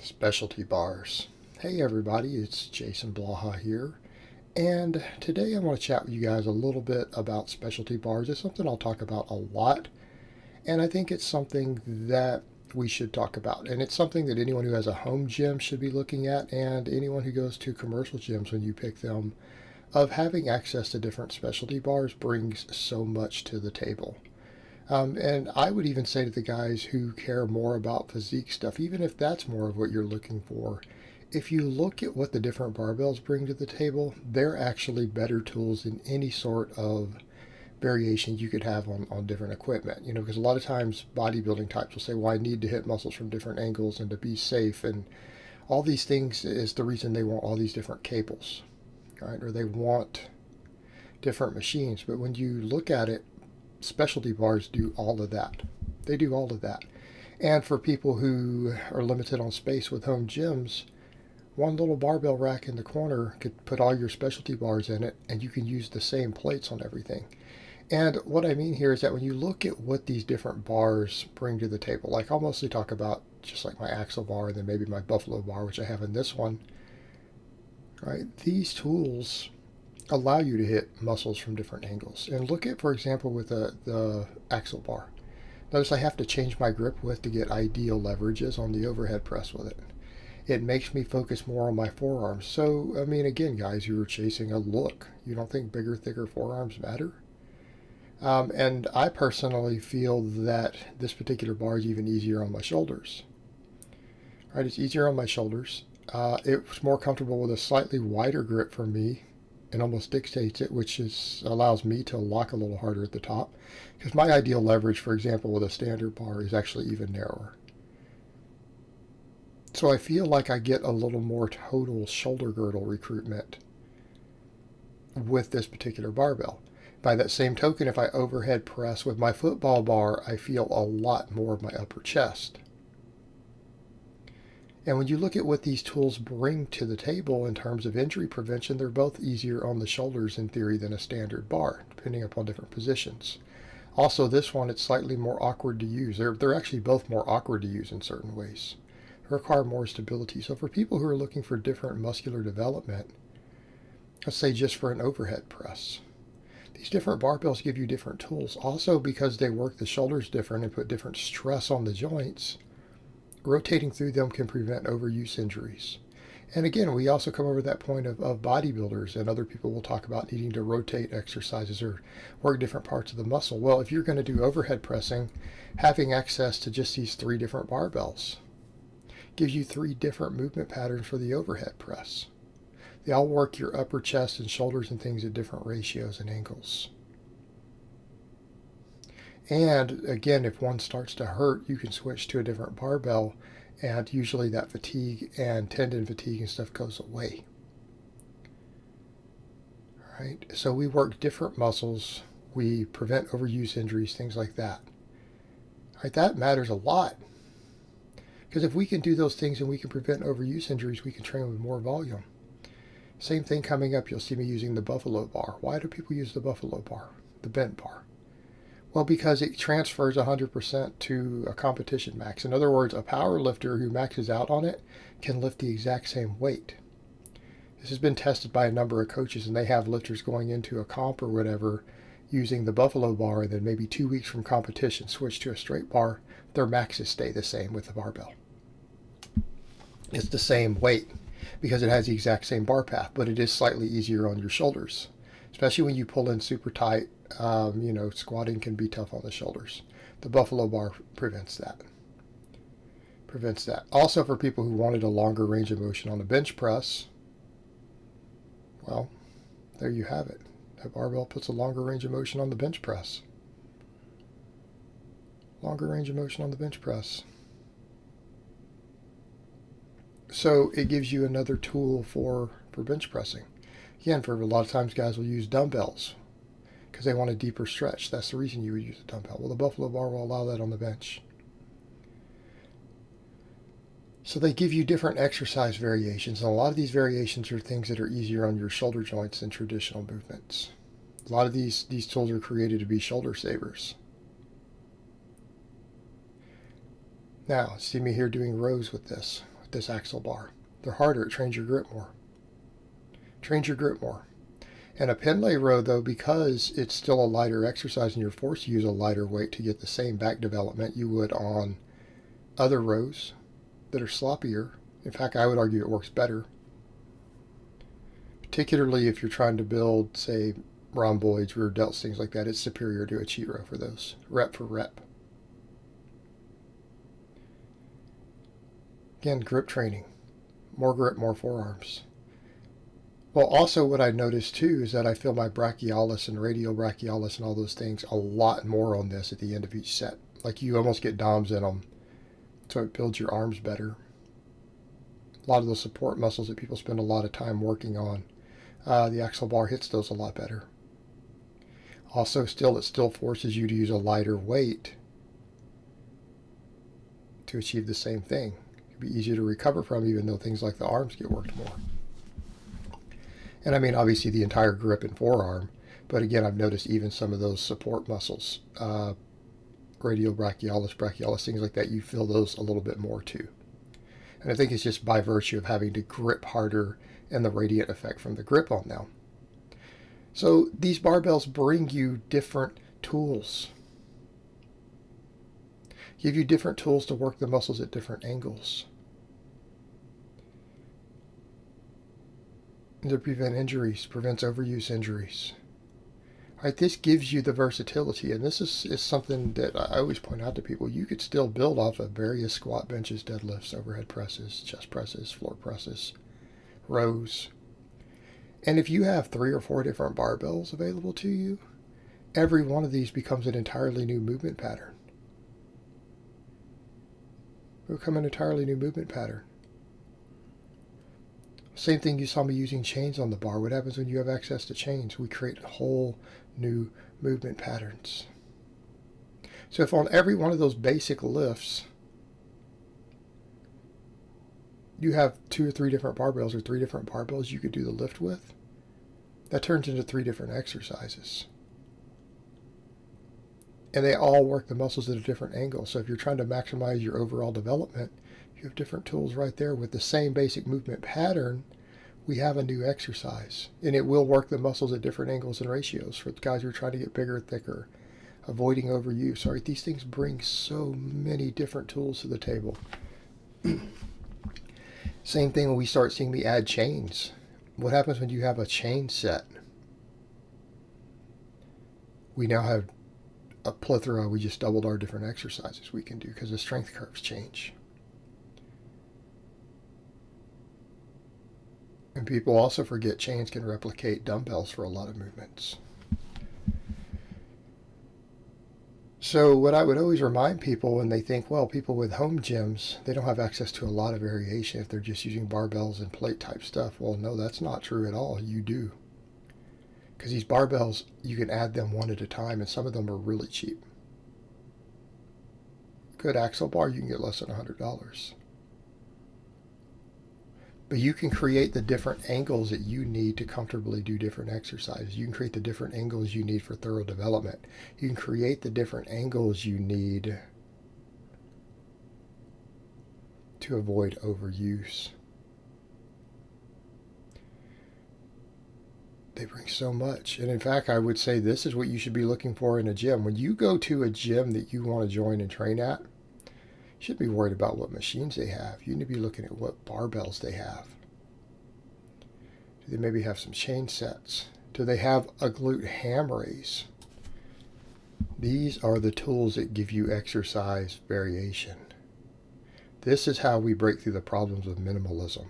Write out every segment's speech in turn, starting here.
Specialty bars. Hey everybody, it's Jason Blaha here, and today I want to chat with you guys a little bit about specialty bars. It's something I'll talk about a lot, and I think it's something that we should talk about. And it's something that anyone who has a home gym should be looking at, and anyone who goes to commercial gyms when you pick them, of having access to different specialty bars brings so much to the table. And I would even say to the guys who care more about physique stuff, even if that's more of what you're looking for, if you look at what the different barbells bring to the table, they're actually better tools than any sort of variation you could have on different equipment. Because a lot of times bodybuilding types will say, well, I need to hit muscles from different angles and to be safe. And all these things is the reason they want all these different cables, right? Or they want different machines. But when you look at it, specialty bars do all of that. They do all of that. And for people who are limited on space with home gyms, one little barbell rack in the corner could put all your specialty bars in it, and you can use the same plates on everything. And what I mean here is that when you look at what these different bars bring to the table, like I'll mostly talk about just like my axle bar and then maybe my buffalo bar, which I have in this one, right? These tools allow you to hit muscles from different angles. And look at, for example, with the axle bar. Notice I have to change my grip width to get ideal leverages on the overhead press with it. It makes me focus more on my forearms. So, I mean, again, guys, you're chasing a look. You don't think bigger, thicker forearms matter? And I personally feel that this particular bar is even easier on my shoulders. Right, it's easier on my shoulders. It's more comfortable with a slightly wider grip for me, and almost dictates it, which allows me to lock a little harder at the top. Because my ideal leverage, for example, with a standard bar is actually even narrower. So I feel like I get a little more total shoulder girdle recruitment with this particular barbell. By that same token, if I overhead press with my football bar, I feel a lot more of my upper chest. And when you look at what these tools bring to the table in terms of injury prevention, they're both easier on the shoulders in theory than a standard bar, depending upon different positions. Also, this one, it's slightly more awkward to use. They're actually both more awkward to use in certain ways. They require more stability. So for people who are looking for different muscular development, let's say just for an overhead press, these different barbells give you different tools. Also, because they work the shoulders different and put different stress on the joints, rotating through them can prevent overuse injuries. And again, we also come over that point of bodybuilders, and other people will talk about needing to rotate exercises or work different parts of the muscle. Well, if you're going to do overhead pressing, having access to just these three different barbells gives you three different movement patterns for the overhead press. They all work your upper chest and shoulders and things at different ratios and angles. And again, if one starts to hurt, you can switch to a different barbell, and usually that fatigue and tendon fatigue and stuff goes away. All right, so we work different muscles, we prevent overuse injuries, things like that. All right, that matters a lot, because if we can do those things and we can prevent overuse injuries, we can train with more volume. Same thing coming up, you'll see me using the buffalo bar. Why do people use the buffalo bar, the bent bar? Well, because it transfers 100% to a competition max. In other words, a power lifter who maxes out on it can lift the exact same weight. This has been tested by a number of coaches, and they have lifters going into a comp or whatever using the buffalo bar, and then maybe 2 weeks from competition switch to a straight bar. Their maxes stay the same with the barbell. It's the same weight because it has the exact same bar path, but it is slightly easier on your shoulders, especially when you pull in super tight. Squatting can be tough on the shoulders. The buffalo bar prevents that. Also, for people who wanted a longer range of motion on a bench press, well, there you have it. That barbell puts a longer range of motion on the bench press. Longer range of motion on the bench press. So it gives you another tool for bench pressing. Again, for a lot of times guys will use dumbbells because they want a deeper stretch. That's the reason you would use a dumbbell. Well, the buffalo bar will allow that on the bench. So they give you different exercise variations, and a lot of these variations are things that are easier on your shoulder joints than traditional movements. A lot of these tools are created to be shoulder savers. Now, see me here doing rows with this. with this axle bar. They're harder. It trains your grip more. Trains your grip more. And a Pendlay row, though, because it's still a lighter exercise and you're forced to use a lighter weight to get the same back development you would on other rows that are sloppier. In fact, I would argue it works better. Particularly if you're trying to build, say, rhomboids, rear delts, things like that, it's superior to a cheat row for those, rep for rep. Again, grip training. More grip, more forearms. Well, also what I noticed too is that I feel my brachialis and radial brachialis and all those things a lot more on this at the end of each set. Like you almost get DOMs in them, so it builds your arms better. A lot of those support muscles that people spend a lot of time working on, the axle bar hits those a lot better. Also, it still forces you to use a lighter weight to achieve the same thing. It can be easier to recover from, even though things like the arms get worked more. And I mean, obviously the entire grip and forearm, but again, I've noticed even some of those support muscles, radial brachialis, brachialis, things like that, you feel those a little bit more too. And I think it's just by virtue of having to grip harder and the radiant effect from the grip on them. So these barbells bring you different tools. Give you different tools to work the muscles at different angles. And to prevent injuries, prevents overuse injuries. All right, this gives you the versatility, and this is something that I always point out to people. You could still build off of various squat benches, deadlifts, overhead presses, chest presses, floor presses, rows. And if you have 3 or 4 different barbells available to you, every one of these becomes an entirely new movement pattern. It will become an entirely new movement pattern. Same thing you saw me using chains on the bar. What happens when you have access to chains? We create whole new movement patterns. So if on every one of those basic lifts, you have 2 or 3 different barbells or 3 different barbells you could do the lift with, that turns into 3 different exercises. And they all work the muscles at a different angle. So if you're trying to maximize your overall development, you have different tools right there. With the same basic movement pattern, we have a new exercise. And it will work the muscles at different angles and ratios for the guys who are trying to get bigger, thicker, avoiding overuse. All right, these things bring so many different tools to the table. Same thing when we start seeing me add chains. What happens when you have a chain set? We now have a plethora. We just doubled our different exercises we can do because the strength curves change. And people also forget chains can replicate dumbbells for a lot of movements. So what I would always remind people when they think, well, people with home gyms, they don't have access to a lot of variation if they're just using barbells and plate type stuff. Well, no, that's not true at all. You do. Because these barbells, you can add them one at a time, and some of them are really cheap. Good axle bar, you can get less than $100. But you can create the different angles that you need to comfortably do different exercises. You can create the different angles you need for thorough development. You can create the different angles you need to avoid overuse. They bring so much. And in fact, I would say this is what you should be looking for in a gym. When you go to a gym that you want to join and train at, you shouldn't be worried about what machines they have. You need to be looking at what barbells they have. Do they maybe have some chain sets? Do they have a glute ham raise? These are the tools that give you exercise variation. This is how we break through the problems of minimalism.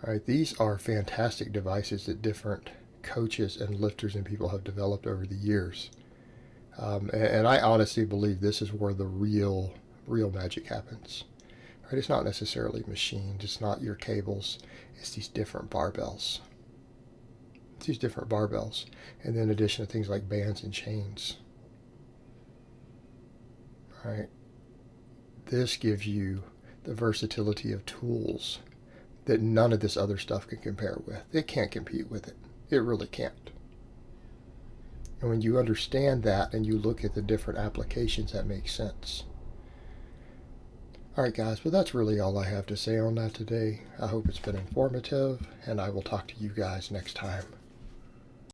All right, these are fantastic devices that different coaches and lifters and people have developed over the years. And I honestly believe this is where the real magic happens. Right? It's not necessarily machines. It's not your cables. It's these different barbells. It's these different barbells. And then in addition to things like bands and chains. All right? This gives you the versatility of tools that none of this other stuff can compare with. It can't compete with it. It really can't. And when you understand that and you look at the different applications, that makes sense. Alright guys, but that's really all I have to say on that today. I hope it's been informative, and I will talk to you guys next time.